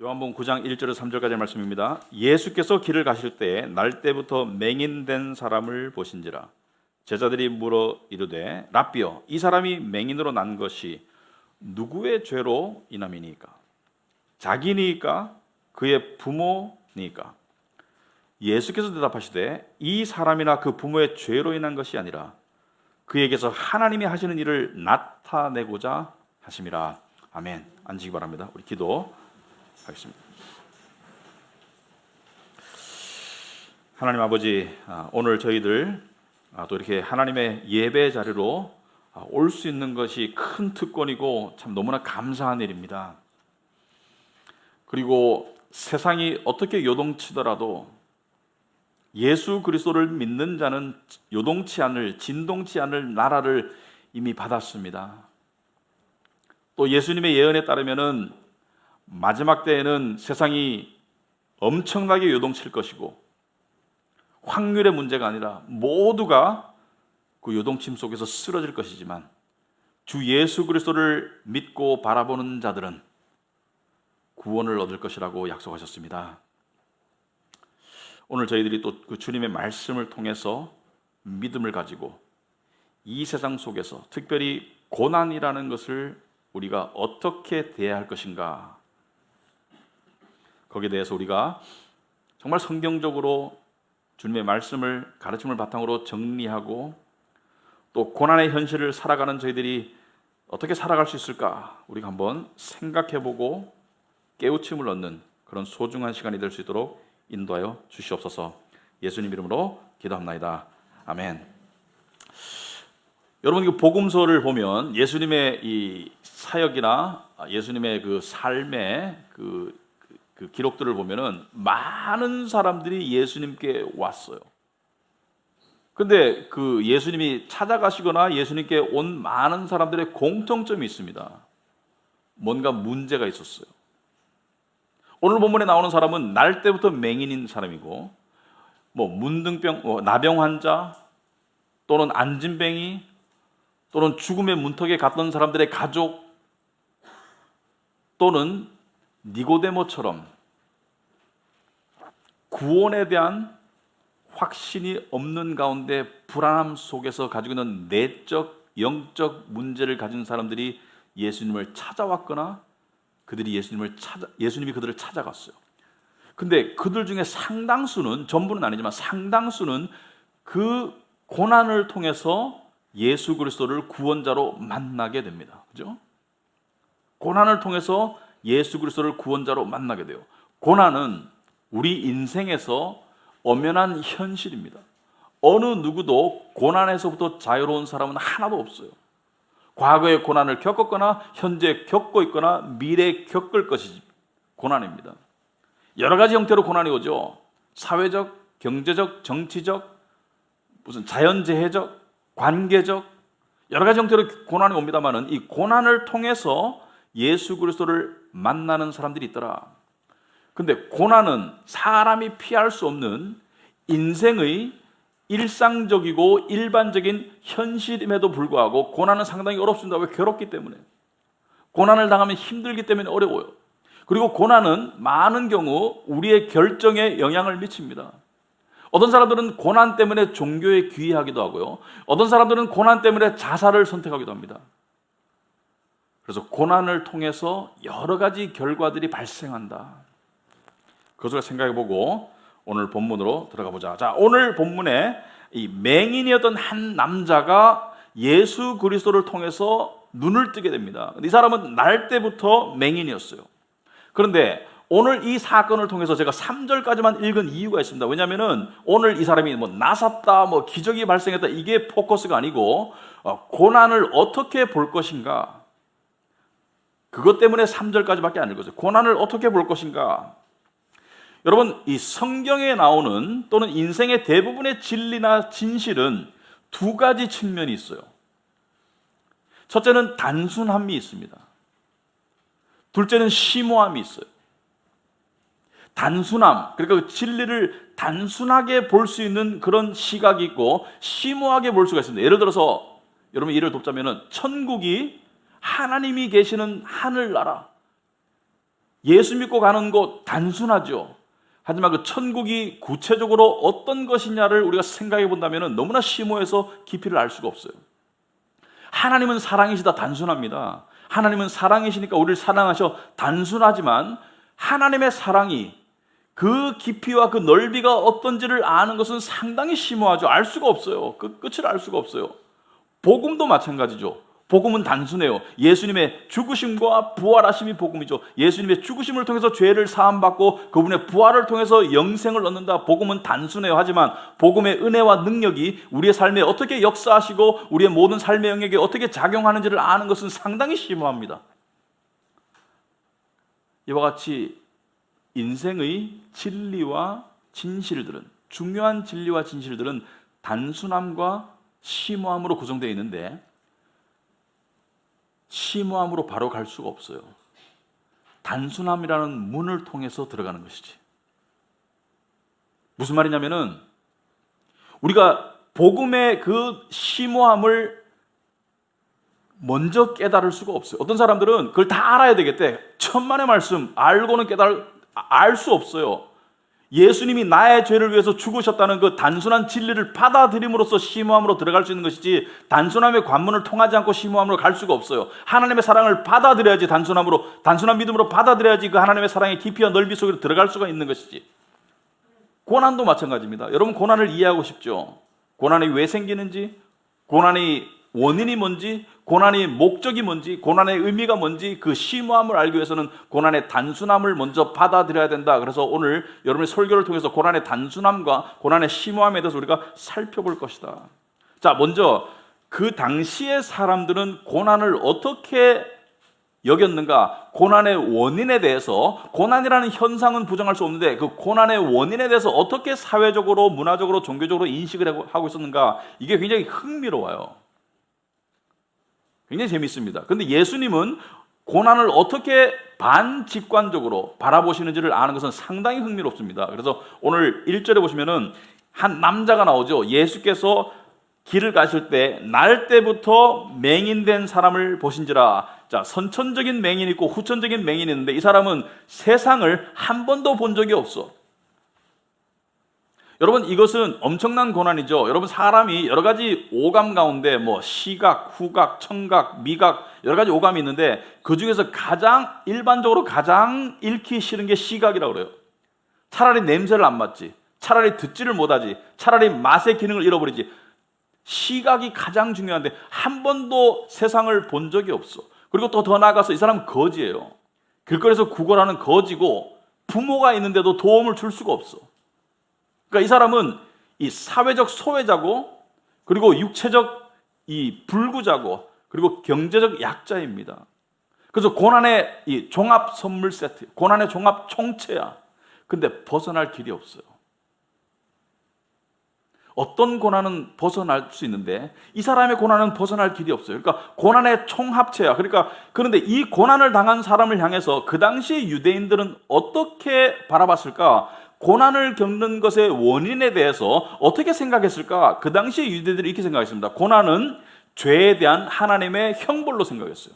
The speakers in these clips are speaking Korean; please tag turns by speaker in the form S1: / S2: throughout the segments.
S1: 요한복음 9장 1절에서 3절까지의 말씀입니다. 예수께서 길을 가실 때에 날 때부터 맹인된 사람을 보신지라. 제자들이 물어 이르되 랍비여, 이 사람이 맹인으로 난 것이 누구의 죄로 인함이니까? 자기니까 그의 부모니까? 예수께서 대답하시되 이 사람이나 그 부모의 죄로 인한 것이 아니라 그에게서 하나님이 하시는 일을 나타내고자 하심이라. 아멘. 앉으시기 바랍니다. 우리 기도하겠습니다. 하나님 아버지, 오늘 저희들 또 이렇게 하나님의 예배 자리로 올 수 있는 것이 큰 특권이고 참 너무나 감사한 일입니다. 그리고 세상이 어떻게 요동치더라도 예수 그리스도를 믿는 자는 요동치 않을, 진동치 않을 나라를 이미 받았습니다. 또 예수님의 예언에 따르면은 마지막 때에는 세상이 엄청나게 요동칠 것이고 확률의 문제가 아니라 모두가 그 요동침 속에서 쓰러질 것이지만 주 예수 그리스도를 믿고 바라보는 자들은 구원을 얻을 것이라고 약속하셨습니다. 오늘 저희들이 또 그 주님의 말씀을 통해서 믿음을 가지고 이 세상 속에서 특별히 고난이라는 것을 우리가 어떻게 대해야 할 것인가, 거기에 대해서 우리가 정말 성경적으로 주님의 말씀을, 가르침을 바탕으로 정리하고 또 고난의 현실을 살아가는 저희들이 어떻게 살아갈 수 있을까 우리가 한번 생각해보고 깨우침을 얻는 그런 소중한 시간이 될 수 있도록 인도하여 주시옵소서. 예수님 이름으로 기도합나이다. 아멘. 여러분, 이 복음서를 보면 예수님의 이 사역이나 예수님의 그 삶의 그 기록들을 보면은 많은 사람들이 예수님께 왔어요. 근데 그 예수님이 찾아가시거나 예수님께 온 많은 사람들의 공통점이 있습니다. 뭔가 문제가 있었어요. 오늘 본문에 나오는 사람은 날 때부터 맹인인 사람이고, 문둥병, 나병 환자, 또는 안진뱅이, 또는 죽음의 문턱에 갔던 사람들의 가족, 또는 니고데모처럼 구원에 대한 확신이 없는 가운데 불안함 속에서 가지고 있는 내적, 영적 문제를 가진 사람들이 예수님을 찾아왔거나 그들이 예수님이 그들을 찾아갔어요. 근데 그들 중에 상당수는, 전부는 아니지만 상당수는 그 고난을 통해서 예수 그리스도를 구원자로 만나게 됩니다. 그죠? 고난을 통해서 예수 그리스도를 구원자로 만나게 돼요. 고난은 우리 인생에서 엄연한 현실입니다. 어느 누구도 고난에서부터 자유로운 사람은 하나도 없어요. 과거의 고난을 겪었거나 현재 겪고 있거나 미래에 겪을 것이 고난입니다. 여러 가지 형태로 고난이 오죠. 사회적, 경제적, 정치적, 무슨 자연재해적, 관계적, 여러 가지 형태로 고난이 옵니다만은 이 고난을 통해서 예수 그리스도를 만나는 사람들이 있더라. 근데 고난은 사람이 피할 수 없는 인생의 일상적이고 일반적인 현실임에도 불구하고 고난은 상당히 어렵습니다. 왜? 괴롭기 때문에. 고난을 당하면 힘들기 때문에 어려워요. 그리고 고난은 많은 경우 우리의 결정에 영향을 미칩니다. 어떤 사람들은 고난 때문에 종교에 귀의하기도 하고요. 어떤 사람들은 고난 때문에 자살을 선택하기도 합니다. 그래서 고난을 통해서 여러 가지 결과들이 발생한다. 그것을 생각해보고 오늘 본문으로 들어가 보자. 자, 오늘 본문에 이 맹인이었던 한 남자가 예수 그리스도를 통해서 눈을 뜨게 됩니다. 이 사람은 날 때부터 맹인이었어요. 그런데 오늘 이 사건을 통해서 제가 3절까지만 읽은 이유가 있습니다. 왜냐하면 오늘 이 사람이 나섰다, 기적이 발생했다, 이게 포커스가 아니고 고난을 어떻게 볼 것인가, 그것 때문에 3절까지밖에 안 읽었어요. 고난을 어떻게 볼 것인가. 여러분, 이 성경에 나오는 또는 인생의 대부분의 진리나 진실은 두 가지 측면이 있어요. 첫째는 단순함이 있습니다. 둘째는 심오함이 있어요. 단순함, 그러니까 그 진리를 단순하게 볼 수 있는 그런 시각이 있고 심오하게 볼 수가 있습니다. 예를 들어서 여러분 예를 돕자면 천국이 하나님이 계시는 하늘나라, 예수 믿고 가는 것 단순하죠. 하지만 그 천국이 구체적으로 어떤 것이냐를 우리가 생각해 본다면 너무나 심오해서 깊이를 알 수가 없어요. 하나님은 사랑이시다, 단순합니다. 하나님은 사랑이시니까 우리를 사랑하셔, 단순하지만 하나님의 사랑이 그 깊이와 그 넓이가 어떤지를 아는 것은 상당히 심오하죠. 알 수가 없어요. 그 끝을 알 수가 없어요. 복음도 마찬가지죠. 복음은 단순해요. 예수님의 죽으심과 부활하심이 복음이죠. 예수님의 죽으심을 통해서 죄를 사함받고 그분의 부활을 통해서 영생을 얻는다. 복음은 단순해요. 하지만 복음의 은혜와 능력이 우리의 삶에 어떻게 역사하시고 우리의 모든 삶의 영역에 어떻게 작용하는지를 아는 것은 상당히 심오합니다. 이와 같이 인생의 진리와 진실들은, 중요한 진리와 진실들은 단순함과 심오함으로 구성되어 있는데 심오함으로 바로 갈 수가 없어요. 단순함이라는 문을 통해서 들어가는 것이지. 무슨 말이냐면은 우리가 복음의 그 심오함을 먼저 깨달을 수가 없어요. 어떤 사람들은 그걸 다 알아야 되겠대. 천만의 말씀 알고는 알 수 없어요. 예수님이 나의 죄를 위해서 죽으셨다는 그 단순한 진리를 받아들임으로써 심오함으로 들어갈 수 있는 것이지, 단순함의 관문을 통하지 않고 심오함으로 갈 수가 없어요. 하나님의 사랑을 받아들여야지, 단순한 믿음으로 받아들여야지 그 하나님의 사랑의 깊이와 넓이 속으로 들어갈 수가 있는 것이지. 고난도 마찬가지입니다. 여러분, 고난을 이해하고 싶죠? 고난이 왜 생기는지, 고난의 원인이 뭔지, 고난의 목적이 뭔지, 고난의 의미가 뭔지, 그 심오함을 알기 위해서는 고난의 단순함을 먼저 받아들여야 된다. 그래서 오늘 여러분의 설교를 통해서 고난의 단순함과 고난의 심오함에 대해서 우리가 살펴볼 것이다. 자, 먼저 그 당시의 사람들은 고난을 어떻게 여겼는가? 고난의 원인에 대해서, 고난이라는 현상은 부정할 수 없는데 그 고난의 원인에 대해서 어떻게 사회적으로, 문화적으로, 종교적으로 인식을 하고 있었는가? 이게 굉장히 흥미로워요. 굉장히 재밌습니다. 그런데 예수님은 고난을 어떻게 반직관적으로 바라보시는지를 아는 것은 상당히 흥미롭습니다. 그래서 오늘 1절에 보시면은 한 남자가 나오죠. 예수께서 길을 가실 때 날 때부터 맹인된 사람을 보신지라. 자, 선천적인 맹인이 있고 후천적인 맹인이 있는데 이 사람은 세상을 한 번도 본 적이 없어. 여러분, 이것은 엄청난 고난이죠. 여러분, 사람이 여러 가지 오감 가운데 뭐 시각, 후각, 청각, 미각 여러 가지 오감이 있는데 그 중에서 일반적으로 가장 잃기 싫은 게 시각이라고 그래요. 차라리 냄새를 안 맡지, 차라리 듣지를 못하지, 차라리 맛의 기능을 잃어버리지. 시각이 가장 중요한데 한 번도 세상을 본 적이 없어. 그리고 또 더 나아가서 이 사람은 거지예요. 길거리에서 구걸하는 거지고 부모가 있는데도 도움을 줄 수가 없어. 그러니까 이 사람은 이 사회적 소외자고, 그리고 육체적 이 불구자고, 그리고 경제적 약자입니다. 그래서 고난의 이 종합 선물 세트, 고난의 종합 총체야. 근데 벗어날 길이 없어요. 어떤 고난은 벗어날 수 있는데 이 사람의 고난은 벗어날 길이 없어요. 그러니까 고난의 총합체야. 그런데 이 고난을 당한 사람을 향해서 그 당시 유대인들은 어떻게 바라봤을까? 고난을 겪는 것의 원인에 대해서 어떻게 생각했을까? 그 당시 유대인들이 이렇게 생각했습니다. 고난은 죄에 대한 하나님의 형벌로 생각했어요.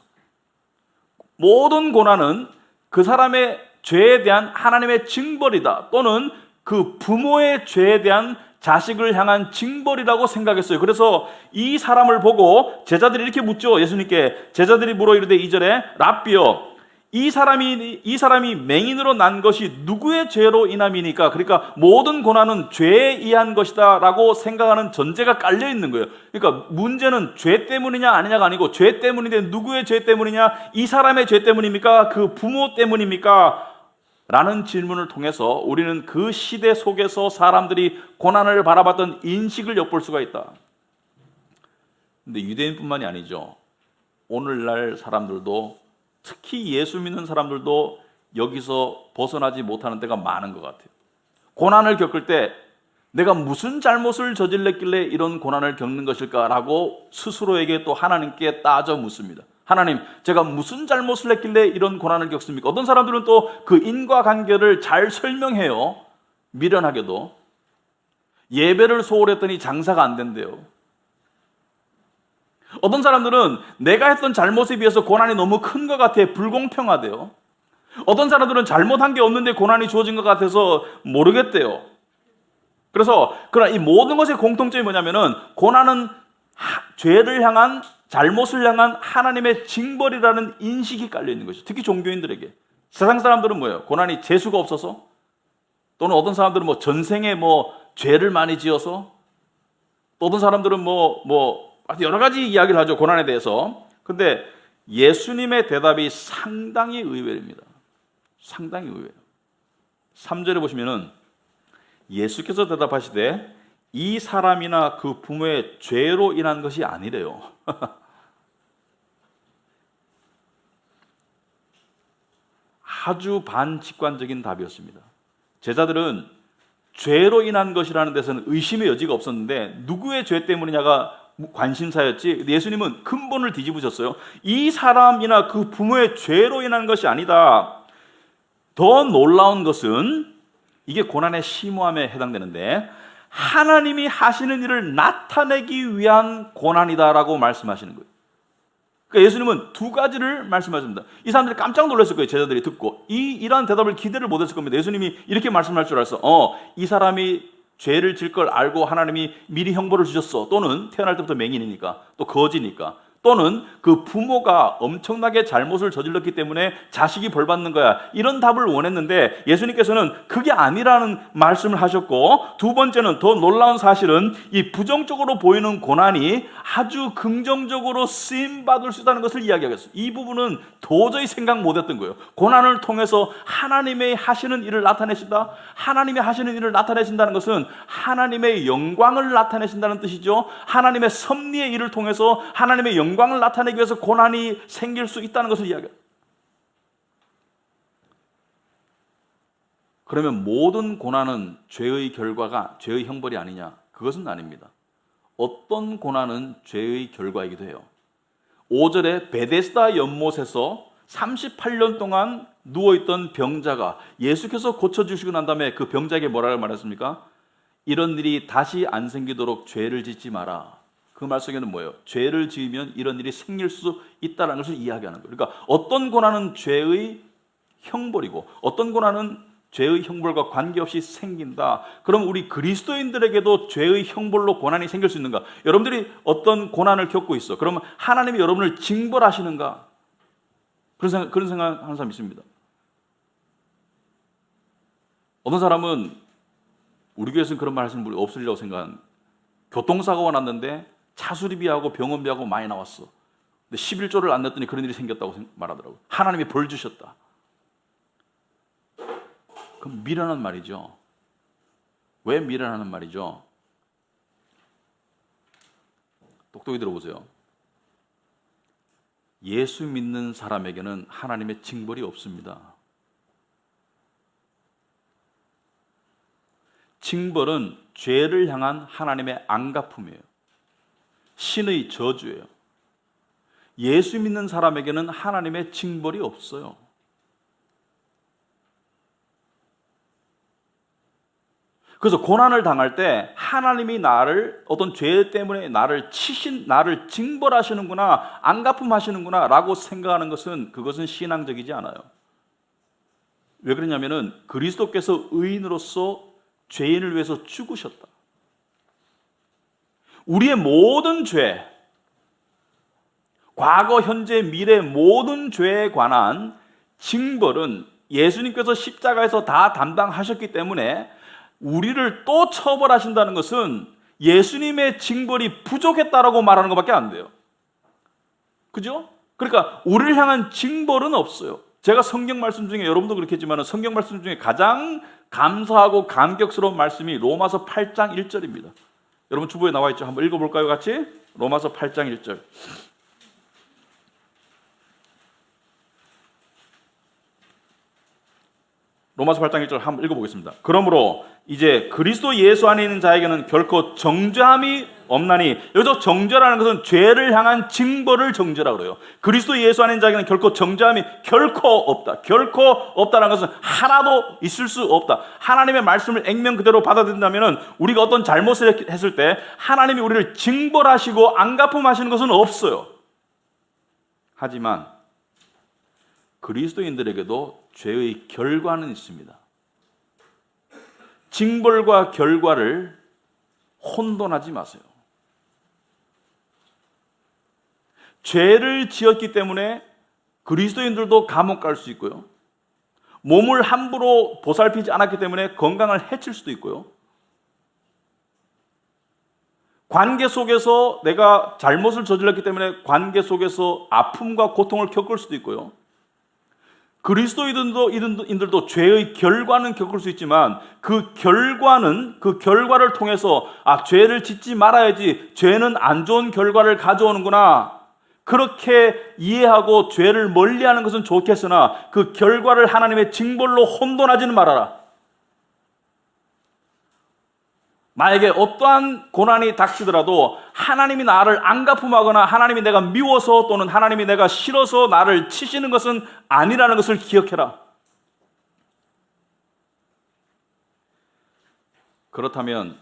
S1: 모든 고난은 그 사람의 죄에 대한 하나님의 징벌이다, 또는 그 부모의 죄에 대한 자식을 향한 징벌이라고 생각했어요. 그래서 이 사람을 보고 제자들이 이렇게 묻죠. 예수님께 제자들이 물어 이르되 2절에 랍비여, 이 사람이 맹인으로 난 것이 누구의 죄로 인함이니까? 그러니까 모든 고난은 죄에 의한 것이다 라고 생각하는 전제가 깔려 있는 거예요. 그러니까 문제는 죄 때문이냐 아니냐가 아니고, 죄 때문인데 누구의 죄 때문이냐? 이 사람의 죄 때문입니까? 그 부모 때문입니까? 라는 질문을 통해서 우리는 그 시대 속에서 사람들이 고난을 바라봤던 인식을 엿볼 수가 있다. 근데 유대인뿐만이 아니죠. 오늘날 사람들도, 특히 예수 믿는 사람들도 여기서 벗어나지 못하는 때가 많은 것 같아요. 고난을 겪을 때 내가 무슨 잘못을 저질렀길래 이런 고난을 겪는 것일까라고 스스로에게 또 하나님께 따져 묻습니다. 하나님, 제가 무슨 잘못을 했길래 이런 고난을 겪습니까? 어떤 사람들은 또 그 인과관계를 잘 설명해요. 미련하게도. 예배를 소홀히 했더니 장사가 안 된대요. 어떤 사람들은 내가 했던 잘못에 비해서 고난이 너무 큰 것 같아 불공평하대요. 어떤 사람들은 잘못한 게 없는데 고난이 주어진 것 같아서 모르겠대요. 그래서 그러나 이 모든 것의 공통점이 뭐냐면은 고난은 죄를 향한, 잘못을 향한 하나님의 징벌이라는 인식이 깔려 있는 것이죠. 특히 종교인들에게. 세상 사람들은 뭐예요? 고난이 재수가 없어서, 또는 어떤 사람들은 뭐 전생에 뭐 죄를 많이 지어서, 또 어떤 사람들은 여러 가지 이야기를 하죠, 고난에 대해서. 근데 예수님의 대답이 상당히 의외입니다. 상당히 의외예요. 3절에 보시면은 예수께서 대답하시되 이 사람이나 그 부모의 죄로 인한 것이 아니래요. 아주 반직관적인 답이었습니다. 제자들은 죄로 인한 것이라는 데서는 의심의 여지가 없었는데 누구의 죄 때문이냐가 관심사였지, 예수님은 근본을 뒤집으셨어요. 이 사람이나 그 부모의 죄로 인한 것이 아니다. 더 놀라운 것은 이게 고난의 심오함에 해당되는데 하나님이 하시는 일을 나타내기 위한 고난이다라고 말씀하시는 거예요. 그러니까 예수님은 두 가지를 말씀하십니다. 이 사람들이 깜짝 놀랐을 거예요. 제자들이 듣고 이러한 대답을 기대를 못했을 겁니다. 예수님이 이렇게 말씀할 줄 알았어. 이 사람이 죄를 질 걸 알고 하나님이 미리 형벌을 주셨어. 또는 태어날 때부터 맹인이니까, 또 거지니까, 또는 그 부모가 엄청나게 잘못을 저질렀기 때문에 자식이 벌 받는 거야. 이런 답을 원했는데 예수님께서는 그게 아니라는 말씀을 하셨고, 두 번째는 더 놀라운 사실은 이 부정적으로 보이는 고난이 아주 긍정적으로 쓰임받을 수 있다는 것을 이야기하겠어요. 이 부분은 도저히 생각 못했던 거예요. 고난을 통해서 하나님의 하시는 일을 나타내신다. 하나님이 하시는 일을 나타내신다는 것은 하나님의 영광을 나타내신다는 뜻이죠. 하나님의 섭리의 일을 통해서 하나님의 영광을 나타내기 위해서 고난이 생길 수 있다는 것을 이야기해요. 그러면 모든 고난은 죄의 결과가, 죄의 형벌이 아니냐? 그것은 아닙니다. 어떤 고난은 죄의 결과이기도 해요. 5절에 베데스다 연못에서 38년 동안 누워있던 병자가 예수께서 고쳐주시고 난 다음에 그 병자에게 뭐라고 말했습니까? 이런 일이 다시 안 생기도록 죄를 짓지 마라. 그 말 속에는 뭐예요? 죄를 지으면 이런 일이 생길 수 있다는 것을 이야기하는 거예요. 그러니까 어떤 고난은 죄의 형벌이고 어떤 고난은 죄의 형벌과 관계없이 생긴다. 그럼 우리 그리스도인들에게도 죄의 형벌로 고난이 생길 수 있는가? 여러분들이 어떤 고난을 겪고 있어. 그러면 하나님이 여러분을 징벌하시는가? 그런 생각하는 사람이 있습니다. 어떤 사람은 우리 교회에서는 그런 말 하시는 분이 없으리라고 생각하는, 교통사고가 났는데 차수리비하고 병원비하고 많이 나왔어. 근데 11조를 안 냈더니 그런 일이 생겼다고 말하더라고요. 하나님이 벌 주셨다. 그럼 미련한 말이죠. 왜 미련하는 말이죠? 똑똑히 들어보세요. 예수 믿는 사람에게는 하나님의 징벌이 없습니다. 징벌은 죄를 향한 하나님의 안갚음이에요. 신의 저주예요. 예수 믿는 사람에게는 하나님의 징벌이 없어요. 그래서 고난을 당할 때 하나님이 나를 어떤 죄 때문에 나를 징벌하시는구나, 안갚음하시는구나 라고 생각하는 것은, 그것은 신앙적이지 않아요. 왜 그러냐면은 그리스도께서 의인으로서 죄인을 위해서 죽으셨다. 우리의 모든 죄, 과거, 현재, 미래 모든 죄에 관한 징벌은 예수님께서 십자가에서 다 담당하셨기 때문에 우리를 또 처벌하신다는 것은 예수님의 징벌이 부족했다라고 말하는 것밖에 안 돼요. 그죠? 그러니까 우리를 향한 징벌은 없어요. 제가 성경 말씀 중에, 여러분도 그렇겠지만 성경 말씀 중에 가장 감사하고 감격스러운 말씀이 로마서 8장 1절입니다. 여러분 주보에 나와 있죠? 한번 읽어볼까요, 같이? 로마서 8장 1절. 로마서 8장 1절 한번 읽어보겠습니다. 그러므로 이제 그리스도 예수 안에 있는 자에게는 결코 정죄함이 없나니, 여기서 정죄라는 것은 죄를 향한 징벌을 정죄라고 그래요. 그리스도 예수 안에 있는 자에게는 결코 정죄함이 결코 없다. 결코 없다는 것은 하나도 있을 수 없다. 하나님의 말씀을 액면 그대로 받아들인다면 우리가 어떤 잘못을 했을 때 하나님이 우리를 징벌하시고 안갚음하시는 것은 없어요. 하지만 그리스도인들에게도 죄의 결과는 있습니다. 징벌과 결과를 혼돈하지 마세요. 죄를 지었기 때문에 그리스도인들도 감옥 갈 수 있고요. 몸을 함부로 보살피지 않았기 때문에 건강을 해칠 수도 있고요. 관계 속에서 내가 잘못을 저질렀기 때문에 관계 속에서 아픔과 고통을 겪을 수도 있고요. 그리스도인들도 죄의 결과는 겪을 수 있지만 그 결과를 통해서 죄를 짓지 말아야지, 죄는 안 좋은 결과를 가져오는구나, 그렇게 이해하고 죄를 멀리하는 것은 좋겠으나 그 결과를 하나님의 징벌로 혼돈하지는 말아라. 만약에 어떠한 고난이 닥치더라도 하나님이 나를 안 갚음하거나 하나님이 내가 미워서 또는 하나님이 내가 싫어서 나를 치시는 것은 아니라는 것을 기억해라. 그렇다면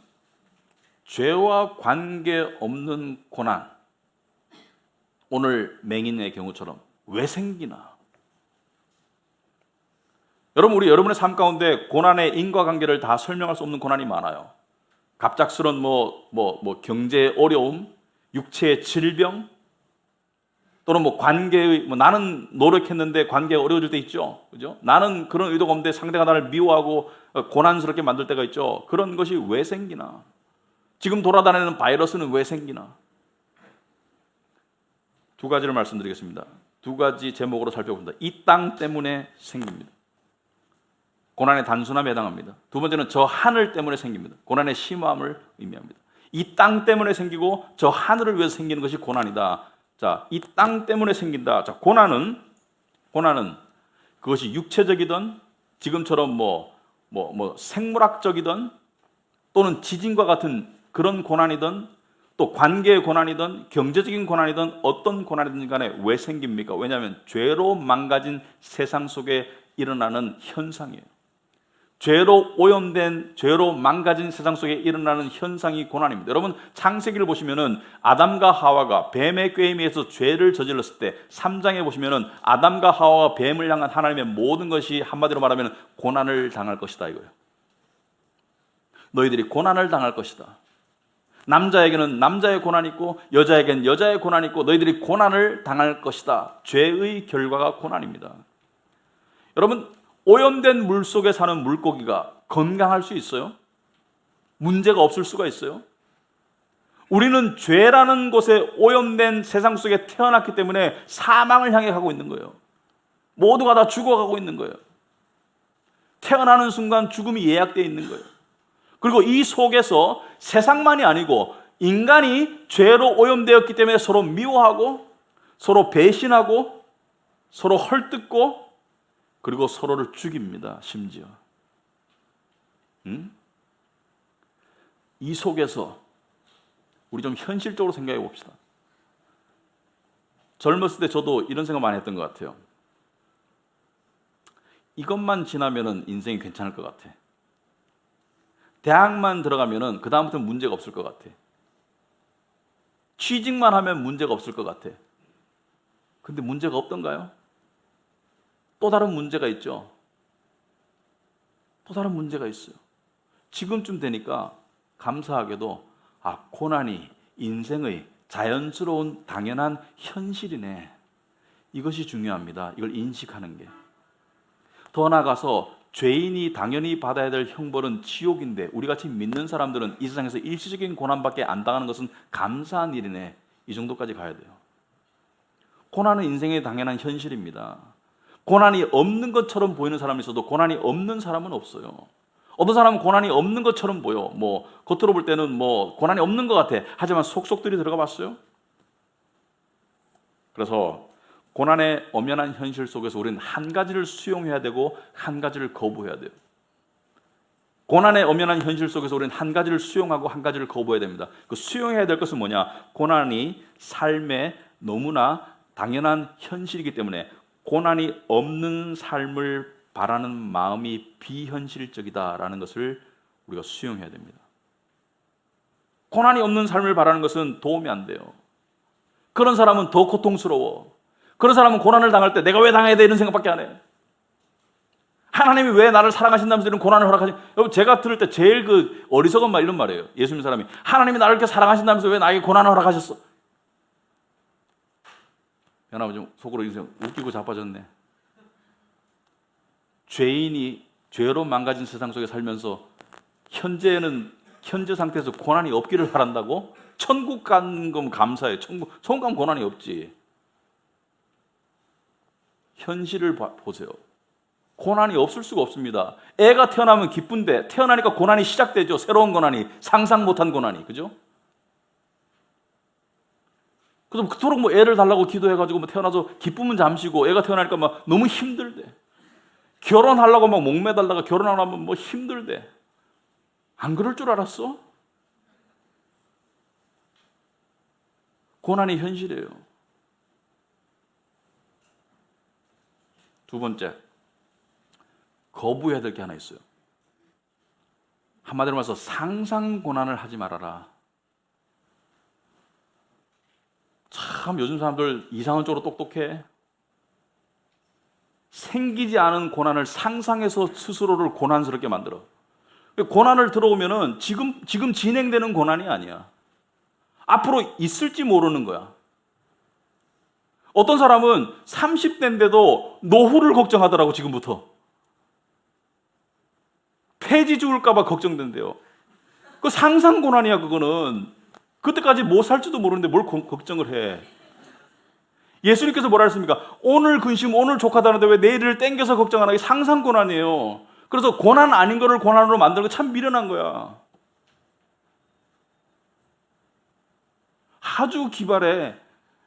S1: 죄와 관계없는 고난, 오늘 맹인의 경우처럼 왜 생기나? 여러분, 우리 여러분의 삶 가운데 고난의 인과관계를 다 설명할 수 없는 고난이 많아요. 갑작스런 경제의 어려움, 육체의 질병, 또는 관계의 나는 노력했는데 관계가 어려워질 때 있죠, 그죠? 나는 그런 의도가 없는데 상대가 나를 미워하고 고난스럽게 만들 때가 있죠. 그런 것이 왜 생기나? 지금 돌아다니는 바이러스는 왜 생기나? 두 가지를 말씀드리겠습니다. 두 가지 제목으로 살펴봅니다. 이 땅 때문에 생깁니다. 고난의 단순함에 해당합니다. 두 번째는 저 하늘 때문에 생깁니다. 고난의 심함을 의미합니다. 이 땅 때문에 생기고 저 하늘을 위해서 생기는 것이 고난이다. 자, 이 땅 때문에 생긴다. 자, 고난은 그것이 육체적이든 지금처럼 생물학적이든 또는 지진과 같은 그런 고난이든 또 관계의 고난이든 경제적인 고난이든 어떤 고난이든 간에 왜 생깁니까? 왜냐하면 죄로 망가진 세상 속에 일어나는 현상이에요. 죄로 오염된, 죄로 망가진 세상 속에 일어나는 현상이 고난입니다. 여러분, 창세기를 보시면은 아담과 하와가 뱀의 꾀임에 의해서 죄를 저질렀을 때 3장에 보시면은 아담과 하와가 뱀을 향한 하나님의 모든 것이 한마디로 말하면 고난을 당할 것이다 이거예요. 너희들이 고난을 당할 것이다. 남자에게는 남자의 고난이 있고 여자에게는 여자의 고난이 있고 너희들이 고난을 당할 것이다. 죄의 결과가 고난입니다. 여러분, 오염된 물 속에 사는 물고기가 건강할 수 있어요? 문제가 없을 수가 있어요? 우리는 죄라는 곳에 오염된 세상 속에 태어났기 때문에 사망을 향해 가고 있는 거예요. 모두가 다 죽어가고 있는 거예요. 태어나는 순간 죽음이 예약되어 있는 거예요. 그리고 이 속에서 세상만이 아니고 인간이 죄로 오염되었기 때문에 서로 미워하고 서로 배신하고 서로 헐뜯고 그리고 서로를 죽입니다. 심지어 이 속에서 우리 좀 현실적으로 생각해 봅시다. 젊었을 때 저도 이런 생각 많이 했던 것 같아요. 이것만 지나면은 인생이 괜찮을 것 같아. 대학만 들어가면은 그 다음부터는 문제가 없을 것 같아. 취직만 하면 문제가 없을 것 같아. 근데 문제가 없던가요? 또 다른 문제가 있죠. 또 다른 문제가 있어요. 지금쯤 되니까 감사하게도 고난이 인생의 자연스러운 당연한 현실이네. 이것이 중요합니다. 이걸 인식하는 게. 더 나아가서 죄인이 당연히 받아야 될 형벌은 지옥인데 우리같이 믿는 사람들은 이 세상에서 일시적인 고난밖에 안 당하는 것은 감사한 일이네. 이 정도까지 가야 돼요. 고난은 인생의 당연한 현실입니다. 고난이 없는 것처럼 보이는 사람이 있어도 고난이 없는 사람은 없어요. 어떤 사람은 고난이 없는 것처럼 보여. 겉으로 볼 때는 고난이 없는 것 같아. 하지만 속속들이 들어가 봤어요? 그래서 고난의 엄연한 현실 속에서 우리는 한 가지를 수용해야 되고 한 가지를 거부해야 돼요. 고난의 엄연한 현실 속에서 우리는 한 가지를 수용하고 한 가지를 거부해야 됩니다. 그 수용해야 될 것은 뭐냐? 고난이 삶의 너무나 당연한 현실이기 때문에 고난이 없는 삶을 바라는 마음이 비현실적이다라는 것을 우리가 수용해야 됩니다. 고난이 없는 삶을 바라는 것은 도움이 안 돼요. 그런 사람은 더 고통스러워. 그런 사람은 고난을 당할 때 내가 왜 당해야 돼? 이런 생각밖에 안 해. 하나님이 왜 나를 사랑하신다면서 이런 고난을 허락하신? 여러분, 제가 들을 때 제일 그 어리석은 말 이런 말이에요. 예수 믿는 사람이 하나님이 나를 이렇게 사랑하신다면서 왜 나에게 고난을 허락하셨어? 여러분 좀 속으로 인생 웃기고 자빠졌네. 죄인이 죄로 망가진 세상 속에 살면서 현재 상태에서 고난이 없기를 바란다고? 천국 가는 건 감사해. 천국 가면 고난이 없지. 현실을 보세요. 고난이 없을 수가 없습니다. 애가 태어나면 기쁜데 태어나니까 고난이 시작되죠. 새로운 고난이, 상상 못한 고난이, 그죠? 그래서 그토록 뭐 애를 달라고 기도해가지고 뭐 태어나서 기쁨은 잠시고 애가 태어나니까 막 너무 힘들대. 결혼하려고 막 목매달다가 결혼 안 하면 뭐 힘들대. 안 그럴 줄 알았어? 고난이 현실이에요. 두 번째, 거부해야 될 게 하나 있어요. 한마디로 말해서 상상 고난을 하지 말아라. 참 요즘 사람들 이상한 쪽으로 똑똑해. 생기지 않은 고난을 상상해서 스스로를 고난스럽게 만들어. 고난을 들어오면은 지금 진행되는 고난이 아니야. 앞으로 있을지 모르는 거야. 어떤 사람은 30대인데도 노후를 걱정하더라고. 지금부터 폐지 죽을까 봐 걱정된대요. 그 상상 고난이야. 그거는 그때까지 뭐 살지도 모르는데 뭘 걱정을 해. 예수님께서 뭐라 했습니까? 오늘 근심 오늘 족하다는데 왜 내일을 땡겨서 걱정 안 하게? 상상 고난이에요. 그래서 고난 아닌 거를 고난으로 만드는 거 참 미련한 거야. 아주 기발해.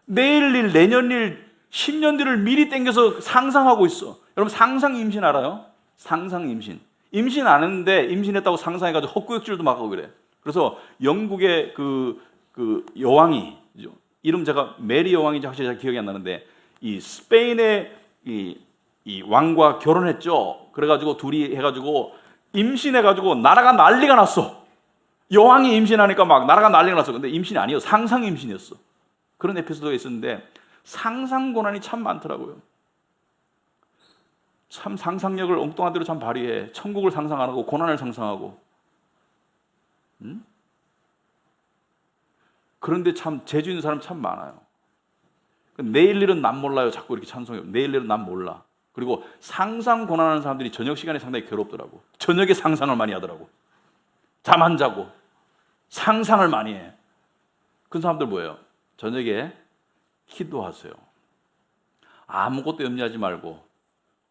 S1: 내일 일, 내년 일, 10년 뒤를 미리 땡겨서 상상하고 있어. 여러분 상상 임신 알아요? 상상 임신. 임신 안 했는데 임신했다고 상상해가지고 헛구역질도 막 하고 그래. 그래서 영국의 그 여왕이, 이름 제가 메리 여왕인지 확실히 잘 기억이 안 나는데, 이 스페인의 이 왕과 결혼했죠. 그래가지고 둘이 해가지고 임신해가지고 나라가 난리가 났어. 여왕이 임신하니까 막 나라가 난리가 났어. 근데 임신이 아니었어. 상상 임신이었어. 그런 에피소드가 있었는데 상상 고난이 참 많더라고요. 참 상상력을 엉뚱한 대로 참 발휘해. 천국을 상상 안 하고 고난을 상상하고. 그런데 참 재주 있는 사람 참 많아요. 내일 일은 난 몰라요. 자꾸 이렇게 찬송해요. 내일 일은 난 몰라. 그리고 상상 고난하는 사람들이 저녁 시간에 상당히 괴롭더라고. 저녁에 상상을 많이 하더라고. 잠 안 자고 상상을 많이 해. 그런 사람들 뭐예요? 저녁에 기도하세요. 아무것도 염려하지 말고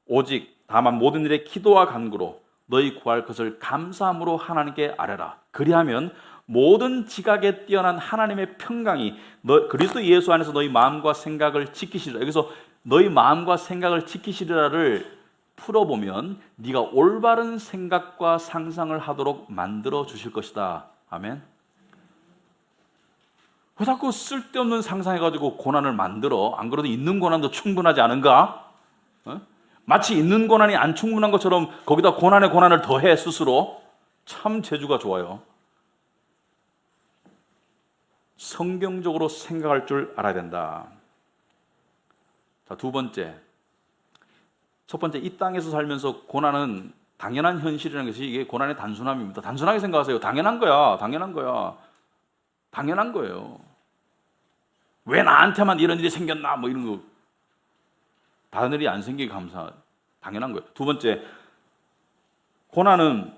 S1: 오직 다만 모든 일에 기도와 간구로 너희 구할 것을 감사함으로 하나님께 아뢰라. 그리하면 모든 지각에 뛰어난 하나님의 평강이 그리스도 예수 안에서 너희 마음과 생각을 지키시리라. 여기서 너희 마음과 생각을 지키시리라를 풀어보면 네가 올바른 생각과 상상을 하도록 만들어 주실 것이다. 아멘. 왜 자꾸 쓸데없는 상상해가지고 고난을 만들어? 안 그래도 있는 고난도 충분하지 않은가? 마치 있는 고난이 안 충분한 것처럼 거기다 고난에 고난을 더해 스스로. 참 재주가 좋아요. 성경적으로 생각할 줄 알아야 된다. 자, 두 번째. 첫 번째, 이 땅에서 살면서 고난은 당연한 현실이라는 것이 이게 고난의 단순함입니다. 단순하게 생각하세요. 당연한 거야. 당연한 거야. 당연한 거예요. 왜 나한테만 이런 일이 생겼나? 뭐 이런 거. 다른 일이 안 생기게 당연한 거예요. 두 번째, 고난은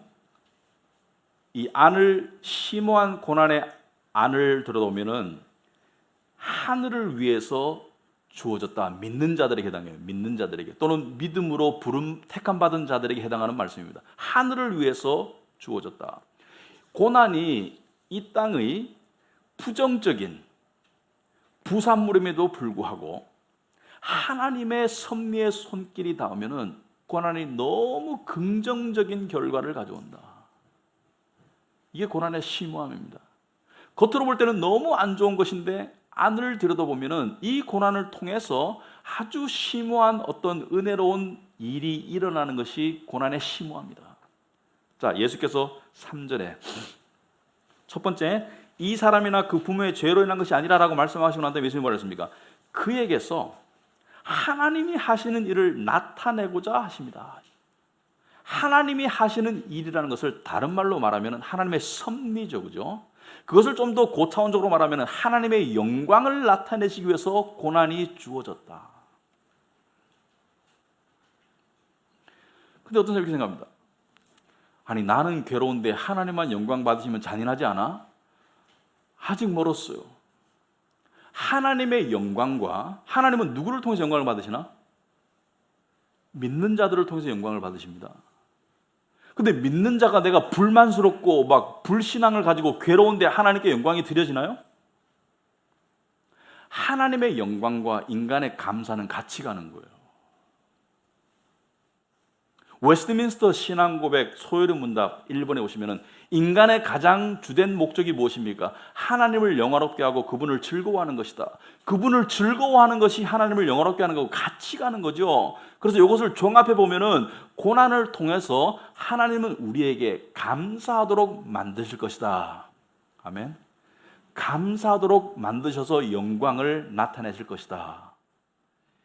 S1: 이 안을 심오한 고난의 안을 들어보면은 하늘을 위해서 주어졌다. 믿는 자들에게 해당해요. 믿는 자들에게 또는 믿음으로 부름 택함 받은 자들에게 해당하는 말씀입니다. 하늘을 위해서 주어졌다. 고난이 이 땅의 부정적인 부산물임에도 불구하고 하나님의 섭리의 손길이 닿으면은 고난이 너무 긍정적인 결과를 가져온다. 이게 고난의 심오함입니다. 겉으로 볼 때는 너무 안 좋은 것인데 안을 들여다보면은 이 고난을 통해서 아주 심오한 어떤 은혜로운 일이 일어나는 것이 고난의 심오함이다. 자, 예수께서 3절에 첫 번째, 이 사람이나 그 부모의 죄로 인한 것이 아니라라고 말씀하시고 난 다음에 예수님이 뭐라 했습니까? 그에게서 하나님이 하시는 일을 나타내고자 하십니다. 하나님이 하시는 일이라는 것을 다른 말로 말하면 하나님의 섭리죠, 그죠? 그것을 좀 더 고차원적으로 말하면 하나님의 영광을 나타내시기 위해서 고난이 주어졌다. 근데 어떤 사람이 이렇게 생각합니다. 아니, 나는 괴로운데 하나님만 영광 받으시면 잔인하지 않아? 아직 멀었어요. 하나님의 영광과, 하나님은 누구를 통해서 영광을 받으시나? 믿는 자들을 통해서 영광을 받으십니다. 근데 믿는 자가 내가 불만스럽고 막 불신앙을 가지고 괴로운데 하나님께 영광이 드려지나요? 하나님의 영광과 인간의 감사는 같이 가는 거예요. 웨스트민스터 신앙고백 소요리 문답 1번에 오시면은 인간의 가장 주된 목적이 무엇입니까? 하나님을 영화롭게 하고 그분을 즐거워하는 것이다. 그분을 즐거워하는 것이 하나님을 영화롭게 하는 거고 같이 가는 거죠. 그래서 이것을 종합해 보면은 고난을 통해서 하나님은 우리에게 감사하도록 만드실 것이다. 아멘. 감사하도록 만드셔서 영광을 나타내실 것이다.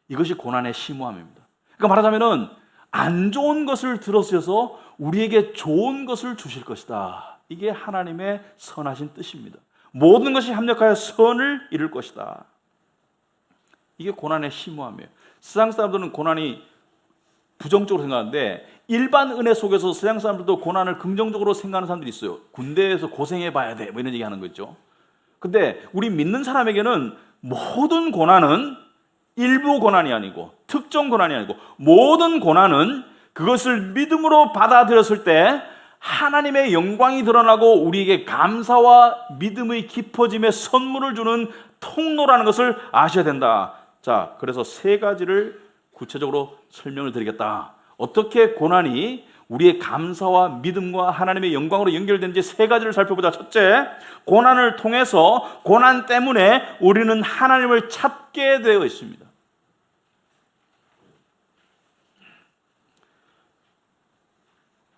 S1: 이것이 고난의 심오함입니다. 그러니까 말하자면은 안 좋은 것을 들으셔서 우리에게 좋은 것을 주실 것이다. 이게 하나님의 선하신 뜻입니다. 모든 것이 합력하여 선을 이룰 것이다. 이게 고난의 심오함이에요. 세상 사람들은 고난이 부정적으로 생각하는데 일반 은혜 속에서 세상 사람들도 고난을 긍정적으로 생각하는 사람들이 있어요. 군대에서 고생해 봐야 돼, 뭐 이런 얘기 하는 거죠. 근데 우리 믿는 사람에게는 모든 고난은 일부 고난이 아니고 특정 고난이 아니고 모든 고난은 그것을 믿음으로 받아들였을 때 하나님의 영광이 드러나고 우리에게 감사와 믿음의 깊어짐의 선물을 주는 통로라는 것을 아셔야 된다. 자, 그래서 세 가지를 구체적으로 설명을 드리겠다. 어떻게 고난이 우리의 감사와 믿음과 하나님의 영광으로 연결되는지 세 가지를 살펴보자. 첫째, 고난을 통해서 고난 때문에 우리는 하나님을 찾게 되어 있습니다.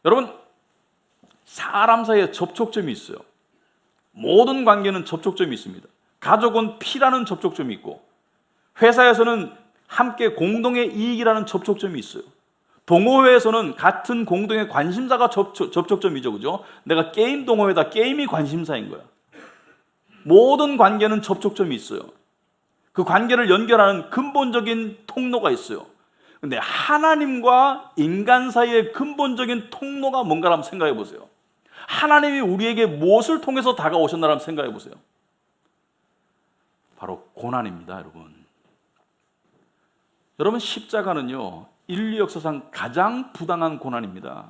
S1: 여러분, 사람 사이에 접촉점이 있어요. 모든 관계는 접촉점이 있습니다. 가족은 피라는 접촉점이 있고 회사에서는 함께 공동의 이익이라는 접촉점이 있어요. 동호회에서는 같은 공동의 관심사가 접촉점이죠, 그죠? 내가 게임 동호회다, 게임이 관심사인 거야. 모든 관계는 접촉점이 있어요. 그 관계를 연결하는 근본적인 통로가 있어요. 근데 하나님과 인간 사이의 근본적인 통로가 뭔가 한번 생각해 보세요. 하나님이 우리에게 무엇을 통해서 다가오셨나 한번 생각해 보세요. 바로 고난입니다, 여러분. 여러분, 십자가는요, 인류 역사상 가장 부당한 고난입니다.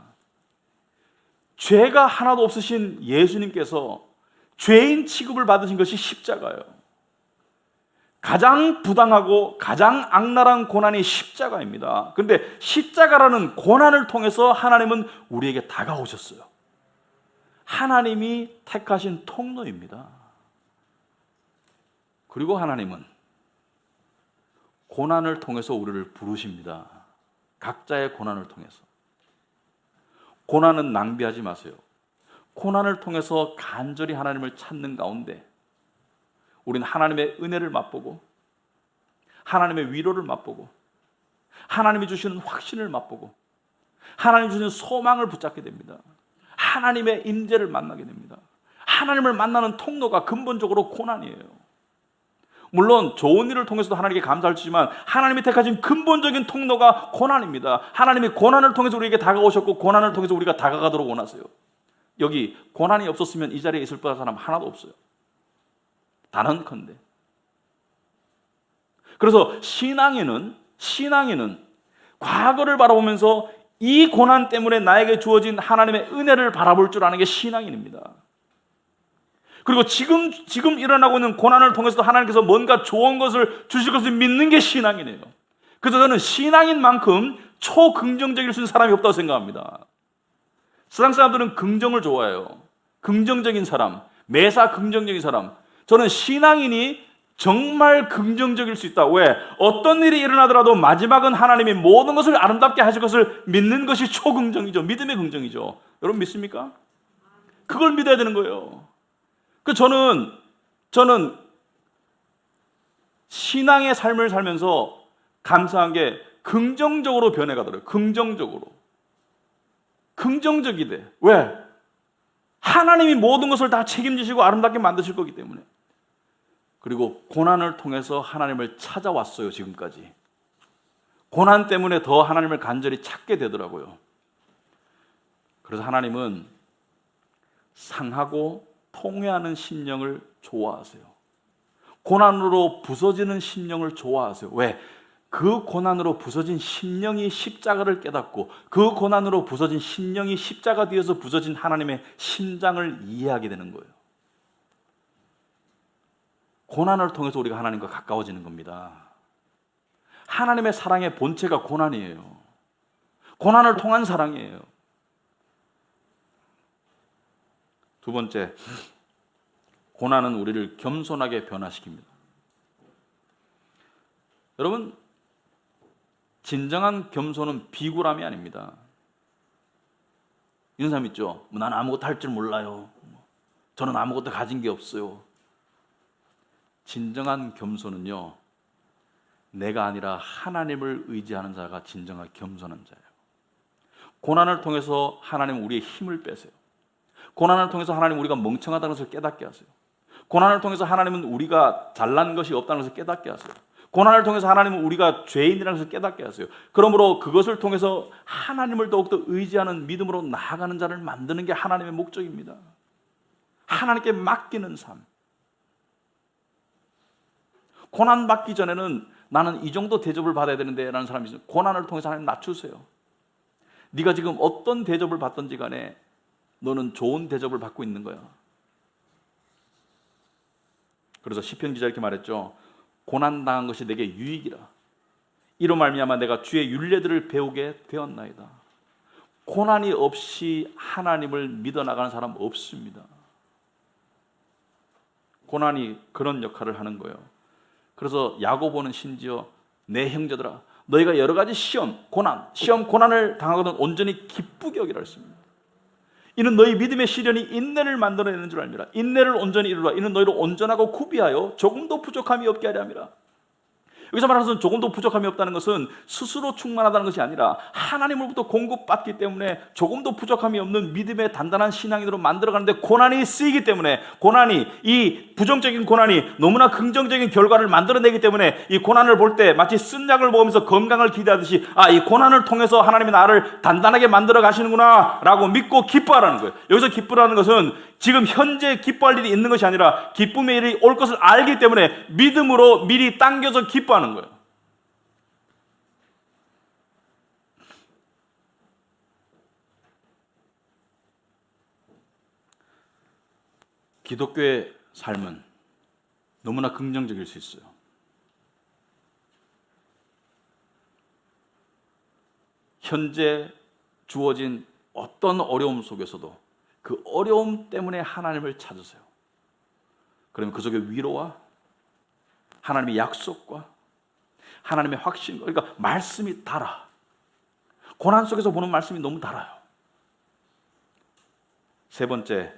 S1: 죄가 하나도 없으신 예수님께서 죄인 취급을 받으신 것이 십자가예요. 가장 부당하고 가장 악랄한 고난이 십자가입니다. 그런데 십자가라는 고난을 통해서 하나님은 우리에게 다가오셨어요. 하나님이 택하신 통로입니다. 그리고 하나님은 고난을 통해서 우리를 부르십니다. 각자의 고난을 통해서. 고난은 낭비하지 마세요. 고난을 통해서 간절히 하나님을 찾는 가운데 우리는 하나님의 은혜를 맛보고 하나님의 위로를 맛보고 하나님이 주시는 확신을 맛보고 하나님이 주시는 소망을 붙잡게 됩니다. 하나님의 임재를 만나게 됩니다. 하나님을 만나는 통로가 근본적으로 고난이에요. 물론 좋은 일을 통해서도 하나님께 감사를 주지만 하나님이 택하신 근본적인 통로가 고난입니다. 하나님이 고난을 통해서 우리에게 다가오셨고 고난을 통해서 우리가 다가가도록 원하세요. 여기 고난이 없었으면 이 자리에 있을 뻔한 사람 하나도 없어요. 단언컨대. 그래서 신앙인은 과거를 바라보면서 이 고난 때문에 나에게 주어진 하나님의 은혜를 바라볼 줄 아는 게 신앙인입니다. 그리고 지금 일어나고 있는 고난을 통해서도 하나님께서 뭔가 좋은 것을 주실 것을 믿는 게 신앙이네요. 그래서 저는 신앙인만큼 초긍정적일 수 있는 사람이 없다고 생각합니다. 세상 사람들은 긍정을 좋아해요. 긍정적인 사람, 매사 긍정적인 사람. 저는 신앙인이 정말 긍정적일 수 있다. 왜? 어떤 일이 일어나더라도 마지막은 하나님이 모든 것을 아름답게 하실 것을 믿는 것이 초긍정이죠. 믿음의 긍정이죠. 여러분 믿습니까? 그걸 믿어야 되는 거예요. 저는 신앙의 삶을 살면서 감사한 게 긍정적으로 변해가더라고요. 긍정적으로. 긍정적이 돼. 왜? 하나님이 모든 것을 다 책임지시고 아름답게 만드실 거기 때문에. 그리고 고난을 통해서 하나님을 찾아왔어요, 지금까지. 고난 때문에 더 하나님을 간절히 찾게 되더라고요. 그래서 하나님은 상하고 통회하는 심령을 좋아하세요. 고난으로 부서지는 심령을 좋아하세요. 왜? 그 고난으로 부서진 심령이 십자가를 깨닫고 그 고난으로 부서진 심령이 십자가 뒤에서 부서진 하나님의 심장을 이해하게 되는 거예요. 고난을 통해서 우리가 하나님과 가까워지는 겁니다. 하나님의 사랑의 본체가 고난이에요. 고난을 통한 사랑이에요. 두 번째, 고난은 우리를 겸손하게 변화시킵니다. 여러분, 진정한 겸손은 비굴함이 아닙니다. 이런 사람 있죠. 나는 아무것도 할 줄 몰라요. 저는 아무것도 가진 게 없어요. 진정한 겸손은요, 내가 아니라 하나님을 의지하는 자가 진정한 겸손한 자예요. 고난을 통해서 하나님은 우리의 힘을 빼세요. 고난을 통해서 하나님은 우리가 멍청하다는 것을 깨닫게 하세요. 고난을 통해서 하나님은 우리가 잘난 것이 없다는 것을 깨닫게 하세요. 고난을 통해서 하나님은 우리가 죄인이라는 것을 깨닫게 하세요. 그러므로 그것을 통해서 하나님을 더욱더 의지하는 믿음으로 나아가는 자를 만드는 게 하나님의 목적입니다. 하나님께 맡기는 삶. 고난 받기 전에는 나는 이 정도 대접을 받아야 되는데 라는 사람이 있어요. 고난을 통해서 하나님 낮추세요. 네가 지금 어떤 대접을 받든지 간에 너는 좋은 대접을 받고 있는 거야. 그래서 시편 기자 이렇게 말했죠. 고난 당한 것이 내게 유익이라. 이로 말미암아 내가 주의 율례들을 배우게 되었나이다. 고난이 없이 하나님을 믿어 나가는 사람 없습니다. 고난이 그런 역할을 하는 거예요. 그래서 야고보는 심지어 내 형제들아 너희가 여러 가지 시험, 고난을 당하거든 온전히 기쁘게 여기라 했습니다. 이는 너희 믿음의 시련이 인내를 만들어내는 줄 알미라. 인내를 온전히 이루라. 이는 너희를 온전하고 구비하여 조금도 부족함이 없게 하려 함이라. 여기서 말하는 것은 조금도 부족함이 없다는 것은 스스로 충만하다는 것이 아니라 하나님으로부터 공급받기 때문에 조금도 부족함이 없는 믿음의 단단한 신앙인으로 만들어가는데 고난이 쓰이기 때문에 고난이 이 부정적인 고난이 너무나 긍정적인 결과를 만들어내기 때문에 이 고난을 볼 때 마치 쓴 약을 먹으면서 건강을 기대하듯이 이 고난을 통해서 하나님이 나를 단단하게 만들어 가시는구나 라고 믿고 기뻐하라는 거예요. 여기서 기쁘라는 것은 지금 현재 기뻐할 일이 있는 것이 아니라 기쁨의 일이 올 것을 알기 때문에 믿음으로 미리 당겨서 기뻐하는 거예요. 기독교의 삶은 너무나 긍정적일 수 있어요. 현재 주어진 어떤 어려움 속에서도 그 어려움 때문에 하나님을 찾으세요. 그러면 그 속에 위로와 하나님의 약속과 하나님의 확신, 그러니까 말씀이 달아. 고난 속에서 보는 말씀이 너무 달아요. 세 번째,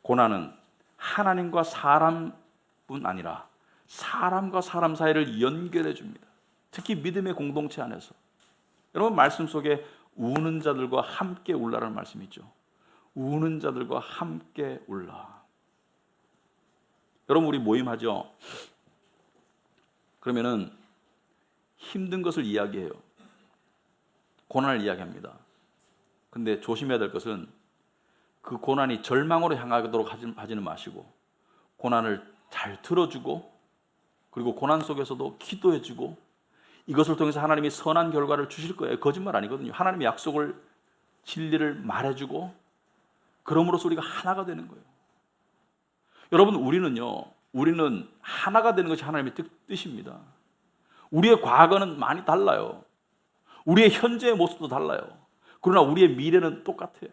S1: 고난은 하나님과 사람뿐 아니라 사람과 사람 사이를 연결해 줍니다. 특히 믿음의 공동체 안에서. 여러분 말씀 속에 우는 자들과 함께 울라라는 말씀이 있죠. 우는 자들과 함께 울라. 여러분 우리 모임하죠? 그러면은 힘든 것을 이야기해요. 고난을 이야기합니다. 근데 조심해야 될 것은 그 고난이 절망으로 향하도록 하지는 마시고 고난을 잘 들어주고 그리고 고난 속에서도 기도해주고 이것을 통해서 하나님이 선한 결과를 주실 거예요. 거짓말 아니거든요. 하나님의 약속을 진리를 말해주고 그럼으로써 우리가 하나가 되는 거예요. 여러분 우리는 하나가 되는 것이 하나님의 뜻입니다. 우리의 과거는 많이 달라요. 우리의 현재의 모습도 달라요. 그러나 우리의 미래는 똑같아요.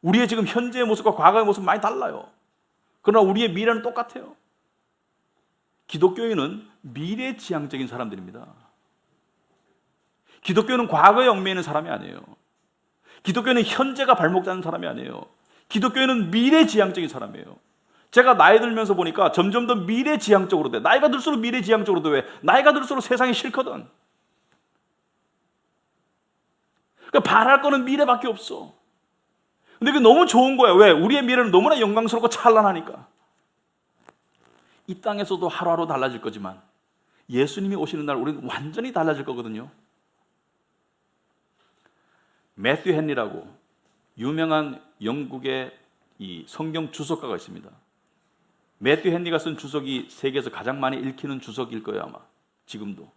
S1: 우리의 지금 현재의 모습과 과거의 모습은 많이 달라요. 그러나 우리의 미래는 똑같아요. 기독교인은 미래지향적인 사람들입니다. 기독교는 과거에 얽매이는 있는 사람이 아니에요. 기독교는 현재가 발목 잡는 사람이 아니에요. 기독교인은 미래지향적인 사람이에요. 제가 나이 들면서 보니까 점점 더 미래지향적으로 돼. 나이가 들수록 미래지향적으로 돼. 왜? 나이가 들수록 세상이 싫거든. 그러니까 바랄 거는 미래밖에 없어. 근데 그게 너무 좋은 거야. 왜? 우리의 미래는 너무나 영광스럽고 찬란하니까. 이 땅에서도 하루하루 달라질 거지만 예수님이 오시는 날 우리는 완전히 달라질 거거든요. 매튜 헨리라고 유명한 영국의 이 성경 주석가가 있습니다. 매튜 헨리가 쓴 주석이 세계에서 가장 많이 읽히는 주석일 거예요, 아마. 지금도.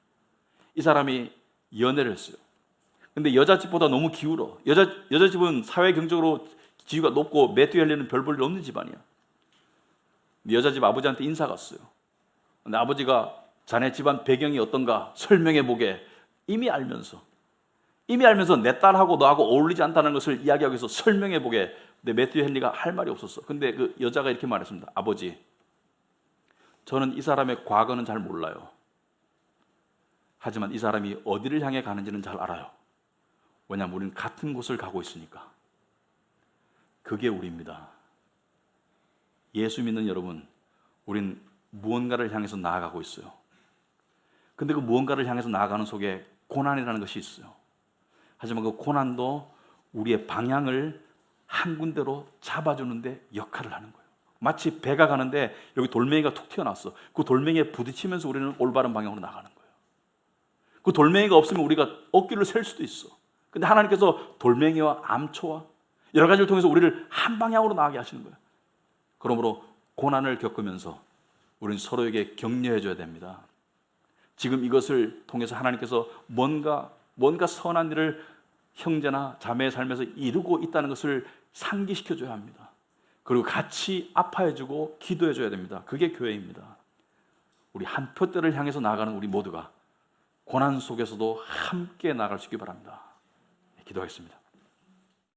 S1: 이 사람이 연애를 했어요. 근데 여자 집보다 너무 기울어. 여자 집은 사회 경제적으로 지위가 높고 매튜 헨리는 별 볼 일 없는 집안이야. 여자 집 아버지한테 인사 갔어요. 근데 아버지가 자네 집안 배경이 어떤가 설명해 보게. 이미 알면서 내 딸하고 너하고 어울리지 않다는 것을 이야기하기 위해서 설명해 보게. 근데 매튜 헨리가 할 말이 없었어. 근데 그 여자가 이렇게 말했습니다. 아버지, 저는 이 사람의 과거는 잘 몰라요. 하지만 이 사람이 어디를 향해 가는지는 잘 알아요. 왜냐하면 우리는 같은 곳을 가고 있으니까. 그게 우리입니다. 예수 믿는 여러분, 우린 무언가를 향해서 나아가고 있어요. 근데 그 무언가를 향해서 나아가는 속에 고난이라는 것이 있어요. 하지만 그 고난도 우리의 방향을 한 군데로 잡아주는데 역할을 하는 거예요. 마치 배가 가는데 여기 돌멩이가 툭 튀어나왔어. 그 돌멩이에 부딪히면서 우리는 올바른 방향으로 나가는 거예요. 그 돌멩이가 없으면 우리가 어깨를 셀 수도 있어. 근데 하나님께서 돌멩이와 암초와 여러 가지를 통해서 우리를 한 방향으로 나가게 하시는 거예요. 그러므로 고난을 겪으면서 우리는 서로에게 격려해 줘야 됩니다. 지금 이것을 통해서 하나님께서 뭔가 선한 일을 형제나 자매의 삶에서 이루고 있다는 것을 상기시켜 줘야 합니다. 그리고 같이 아파해 주고 기도해 줘야 됩니다. 그게 교회입니다. 우리 한 표대를 향해서 나아가는 우리 모두가 고난 속에서도 함께 나아갈 수 있기 바랍니다. 기도하겠습니다.